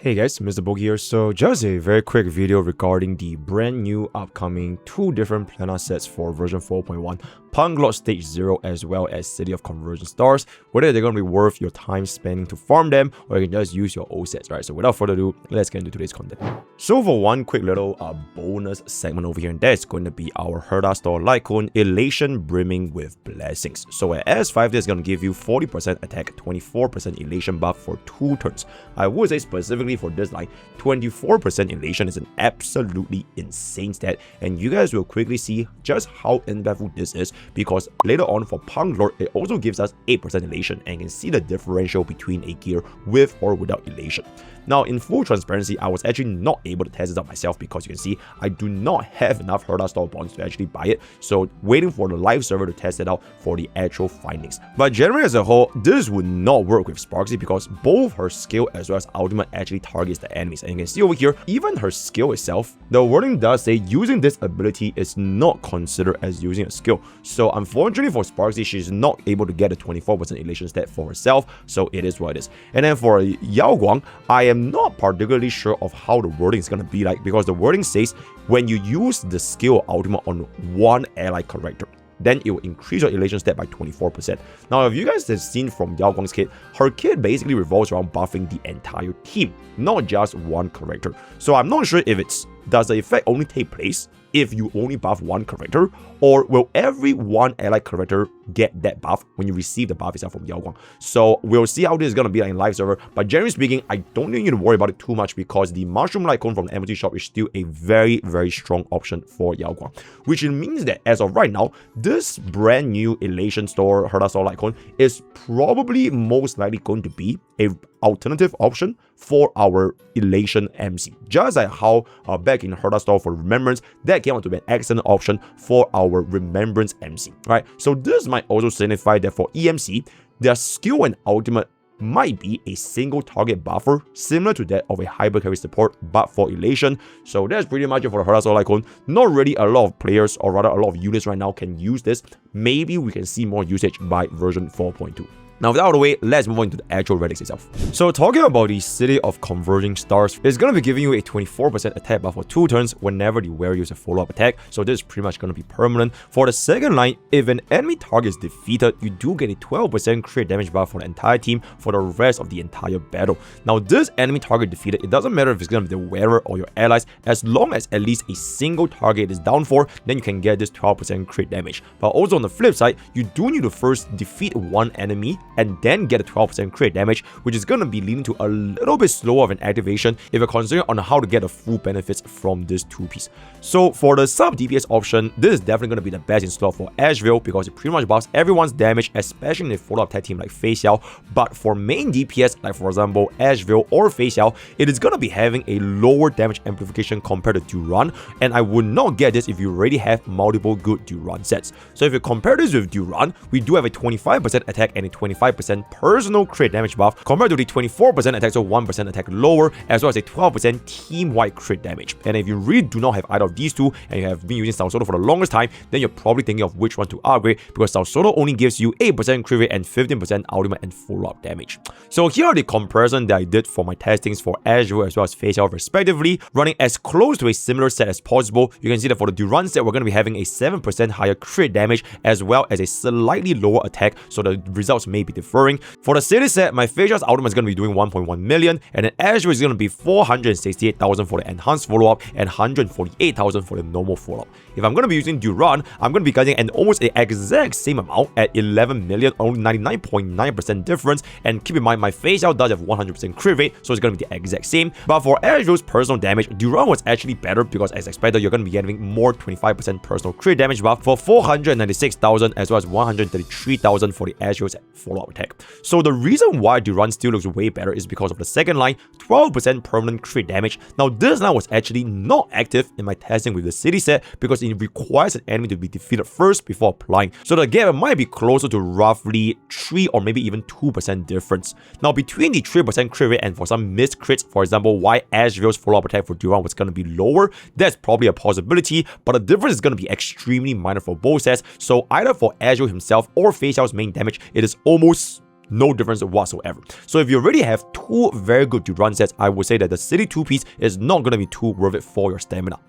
Hey guys, MrPokke here. So just a very quick video regarding the brand new upcoming two different planar sets for version 4.1, Punklorde Stage 0 as well as City of Converging Stars, whether they're going to be worth your time spending to farm them or you can just use your old sets, right? So without further ado, let's get into today's content. So for one quick little bonus segment over here, and that's going to be our Herda Store Lycon Elation brimming with blessings. So at S5, this is going to give you 40% attack, 24% elation buff for 2 turns. I would say specifically for this line, 24% elation is an absolutely insane stat, and you guys will quickly see just how impactful this is because later on for Punklorde, it also gives us 8% elation, and you can see the differential between a gear with or without elation. Now, in full transparency, I was actually not able to test this out myself because you can see I do not have enough Herda Store bonds to actually buy it, so waiting for the live server to test it out for the actual findings. But generally as a whole, this would not work with Sparksy because both her skill as well as ultimate actually targets the enemies, and you can see over here, even her skill itself, the wording does say using this ability is not considered as using a skill. So unfortunately for Sparksy, she's not able to get a 24% elation stat for herself, so it is what it is. And then for Yao Guang, I am not particularly sure of how the wording is going to be like because the wording says when you use the skill ultimate on one ally character, then it will increase your elation stat by 24%. Now, if you guys have seen from Yao Guang's kit, her kit basically revolves around buffing the entire team, not just one character. So I'm not sure if does the effect only take place if you only buff one character, or will every one allied character get that buff when you receive the buff itself from Yao Guang? So we'll see how this is going to be like in live server, but generally speaking, I don't think you need to worry about it too much because the Mushroom Lycon from the MOT shop is still a very, very strong option for Yao Guang, which means that as of right now, this brand new Elation store, Herda Store Lycon, is probably most likely going to be a alternative option for our Elation MC. Just like how back in Herda Store for Remembrance, that came out to be an excellent option for our Remembrance MC, right? So this might also signify that for EMC, their skill and ultimate might be a single target buffer similar to that of a hyper carry support but for Elation. So that's pretty much it for the Herda Store Lycon. Not really a lot of players, or rather a lot of units right now can use this. Maybe we can see more usage by version 4.2. Now, with that out of the way, let's move on to the actual relics itself. So, talking about the City of Converging Stars, it's going to be giving you a 24% attack buff for 2 turns whenever the wearer uses a follow-up attack. So, this is pretty much going to be permanent. For the second line, if an enemy target is defeated, you do get a 12% crit damage buff for the entire team for the rest of the entire battle. Now, this enemy target defeated, it doesn't matter if it's going to be the wearer or your allies, as long as at least a single target is down for, then you can get this 12% crit damage. But also on the flip side, you do need to first defeat one enemy and then get a 12% crit damage, which is going to be leading to a little bit slower of an activation if you're considering on how to get the full benefits from this 2-piece. So for the sub DPS option, this is definitely going to be the best in slot for Asheville because it pretty much buffs everyone's damage, especially in a follow-up tag team like Fei Xiao. But for main DPS, like for example Asheville or Fei Xiao, it is going to be having a lower damage amplification compared to Duran, and I would not get this if you already have multiple good Duran sets. So if you compare this with Duran, we do have a 25% attack and a 25% personal crit damage buff compared to the 24% attack, so 1% attack lower, as well as a 12% team-wide crit damage. And if you really do not have either of these two and you have been using Sao Soto for the longest time, then you're probably thinking of which one to upgrade because Sao Soto only gives you 8% crit rate and 15% ultimate and follow-up damage. So here are the comparison that I did for my testings for Azure as well as Fei Xiao respectively, running as close to a similar set as possible. You can see that for the Duran set, we're going to be having a 7% higher crit damage as well as a slightly lower attack, so the results may be differing. For the City set, my Fei Xiao's ultimate is going to be doing 1.1 million, and then Azure is going to be 468,000 for the enhanced follow-up and 148,000 for the normal follow-up. If I'm going to be using Duran, I'm going to be getting an almost the exact same amount at 11 million, only 99.9% difference, and keep in mind my Fei Xiao does have 100% crit rate, so it's going to be the exact same. But for Azure's personal damage, Duran was actually better because as expected, you're going to be getting more 25% personal crit damage buff for 496,000 as well as 133,000 for the Azure's follow-up attack. So the reason why Duran still looks way better is because of the second line, 12% permanent crit damage. Now this line was actually not active in my testing with the City set because it requires an enemy to be defeated first before applying. So the gap might be closer to roughly 3 or maybe even 2% difference. Now between the 3% crit rate and for some missed crits, for example, why Asheville's follow-up attack for Duran was going to be lower, that's probably a possibility, but the difference is going to be extremely minor for both sets. So either for Asheville himself or Fei Xiao's main damage, it is almost no difference whatsoever. So if you already have two very good to run sets, I would say that the City 2-piece is not going to be too worth it for your stamina.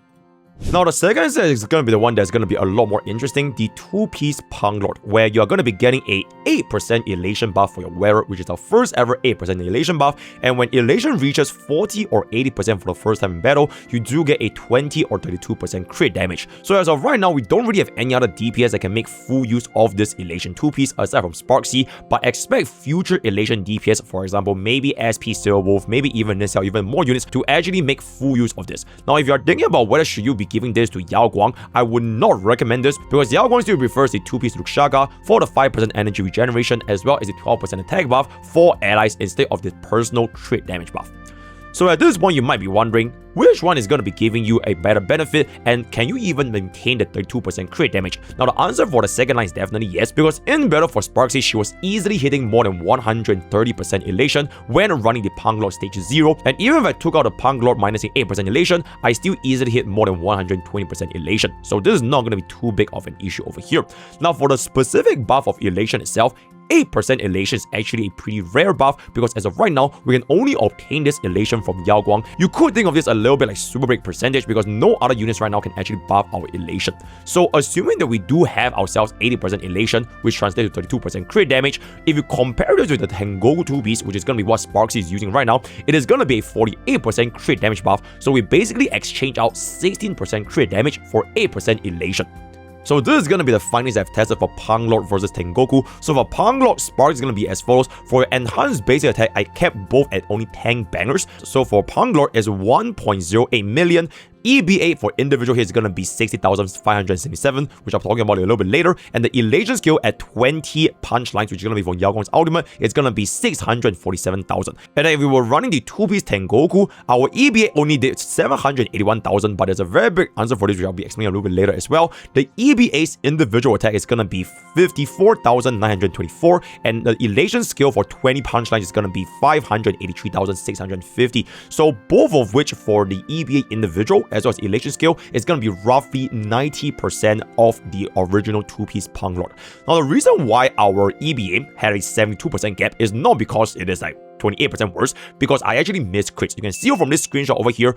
Now, the second set is going to be the one that's going to be a lot more interesting, the 2-piece Punklorde, where you're going to be getting a 8% Elation buff for your wearer, which is the first ever 8% Elation buff, and when Elation reaches 40 or 80% for the first time in battle, you do get a 20 or 32% crit damage. So as of right now, we don't really have any other DPS that can make full use of this Elation 2-piece aside from Sparksea, but expect future Elation DPS, for example, maybe SP Silverwolf, maybe even Nissel, even more units to actually make full use of this. Now, if you're thinking about whether should you be giving this to Yao Guang, I would not recommend this because Yao Guang still prefers the 2-piece Luxiaga for the 5% energy regeneration as well as the 12% attack buff for allies instead of the personal crit damage buff. So at this point, you might be wondering, which one is going to be giving you a better benefit, and can you even maintain the 32% crit damage? Now, the answer for the second line is definitely yes, because in battle for Sparksea, she was easily hitting more than 130% Elation when running the Punklorde stage 0, and even if I took out the Punklorde minusing 8% Elation, I still easily hit more than 120% Elation. So this is not going to be too big of an issue over here. Now, for the specific buff of Elation itself, 8% Elation is actually a pretty rare buff because as of right now, we can only obtain this Elation from Yao Guang. You could think of this a little bit like Super Break percentage because no other units right now can actually buff our Elation. So assuming that we do have ourselves 80% Elation, which translates to 32% crit damage, if you compare this with the Tengoku 2-piece, which is going to be what Sparksea is using right now, it is going to be a 48% crit damage buff. So we basically exchange out 16% crit damage for 8% Elation. So this is going to be the findings I've tested for Punklorde versus Tengoku. So for Punklorde, Spark is going to be as follows. For enhanced basic attack, I kept both at only 10 bangers. So for Punklorde is 1.08 million. EBA for individual here is going to be 60,577, which I'm talking about a little bit later. And the Elation skill at 20 punchlines, which is going to be for Yao Guang's ultimate, is going to be 647,000. And then if we were running the 2-piece Tengoku, our EBA only did 781,000, but there's a very big answer for this, which I'll be explaining a little bit later as well. The EBA's individual attack is going to be 54,924, and the Elation skill for 20 punchlines is going to be 583,650. So both of which for the EBA individual as well as Elation skill is going to be roughly 90% of the original 2-piece Punklorde. Now, the reason why our EBA had a 72% gap is not because it is like 28% worse, because I actually missed crits. You can see from this screenshot over here,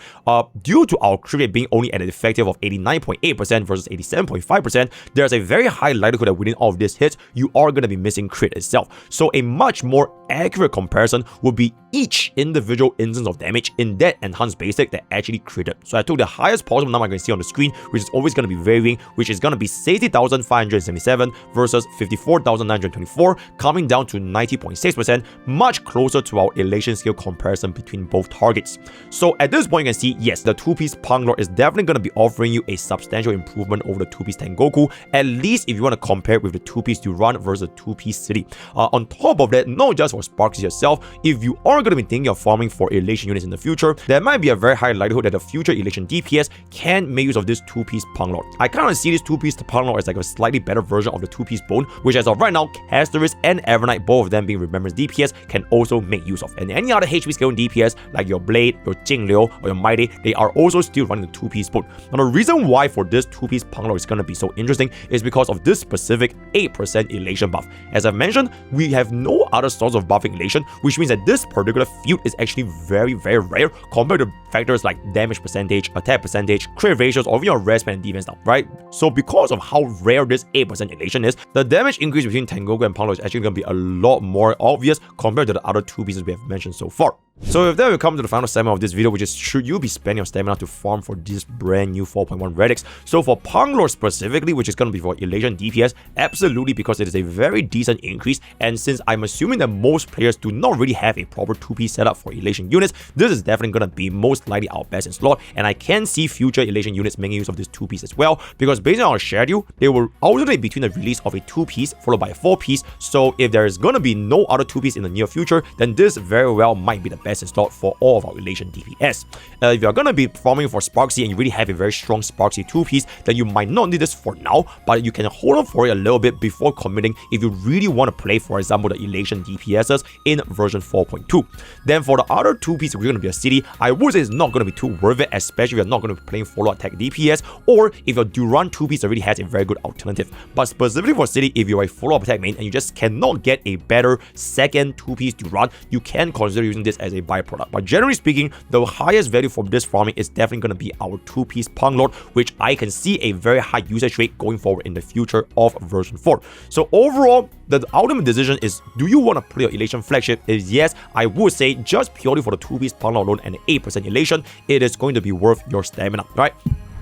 due to our crit rate being only at an effective of 89.8% versus 87.5%, there's a very high likelihood that within all of this hits, you are going to be missing crit itself. So a much more accurate comparison would be each individual instance of damage in that enhanced basic that actually critted. So I took the highest possible number I can see on the screen, which is always going to be varying, which is going to be 60,577 versus 54,924, coming down to 90.6%, much closer to our Elation skill comparison between both targets. So at this point, you can see, yes, the 2-piece Punklorde is definitely going to be offering you a substantial improvement over the 2-piece Tengoku, at least if you want to compare it with the 2-piece Duran versus the 2-piece City. On top of that, not just for Sparksea yourself, if you are going to be thinking of farming for Elation units in the future, there might be a very high likelihood that the future Elation DPS can make use of this 2-piece Punklorde. I kind of see this 2-piece Punklorde as like a slightly better version of the 2-piece Bone, which as of right now, Castoris and Evernight, both of them being Remembrance DPS, can also make use of. And any other HP scaling DPS like your Blade, your Jingliu, or your Mighty, they are also still running the 2-piece Bone. Now, the reason why for this 2-piece Punklorde is going to be so interesting is because of this specific 8% Elation buff. As I've mentioned, we have no other source of buffing Elation, which means that this particular field is actually very, very rare compared to factors like damage percentage, attack percentage, crit ratios, or even your res and defense stuff, right? So because of how rare this 8% Elation is, the damage increase between Tengoku and Punklorde is actually going to be a lot more obvious compared to the other 2 pieces we have mentioned so far. So with that, we come to the final segment of this video, which is should you be spending your stamina to farm for this brand new 4.1 Relics? So for Punklorde specifically, which is going to be for Elation DPS, absolutely, because it is a very decent increase, and since I'm assuming that most players do not really have a proper 2-piece setup for Elation units, this is definitely going to be most likely our best in slot, and I can see future Elation units making use of this 2-piece as well, because based on our schedule, they will alternate between the release of a 2-piece followed by a 4-piece, so if there is going to be no other 2-piece in the near future, then this very well might be the best in slot for all of our Elation DPS. If you're going to be farming for Sparksy and you really have a very strong Sparksy 2-piece, then you might not need this for now, but you can hold on for it a little bit before committing if you really want to play, for example, the Elation DPSs in version 4.2. Then for the other 2-piece, we're going to be a city. I would say it's not going to be too worth it, especially if you're not going to be playing follow attack DPS, or if your Duran 2-piece already has a very good alternative. But specifically for city, if you're a follow-up attack main and you just cannot get a better second 2-piece Duran, you can consider using this as a byproduct. But generally speaking, the highest value for this farming is definitely going to be our 2-piece Punklorde, which I can see a very high usage rate going forward in the future of version 4. So overall, the ultimate decision is, do you want to play your Elation flagship? If yes, I would say just purely for the 2-piece Punklorde alone and 8% Elation, it is going to be worth your stamina, right?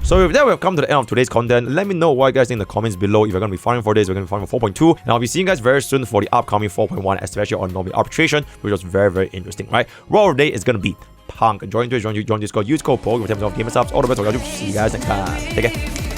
So with that, we've come to the end of today's content. Let me know what you guys think in the comments below. If you're going to be farming for this, we're going to be farming for 4.2. And I'll be seeing you guys very soon for the upcoming 4.1, especially on Nomi Arbitration, which was very, very interesting, right? Raw today is going to be Punk. Join Discord, use code POKE for 10% off gamer subs. All the best. I'll see you guys next time. Take care.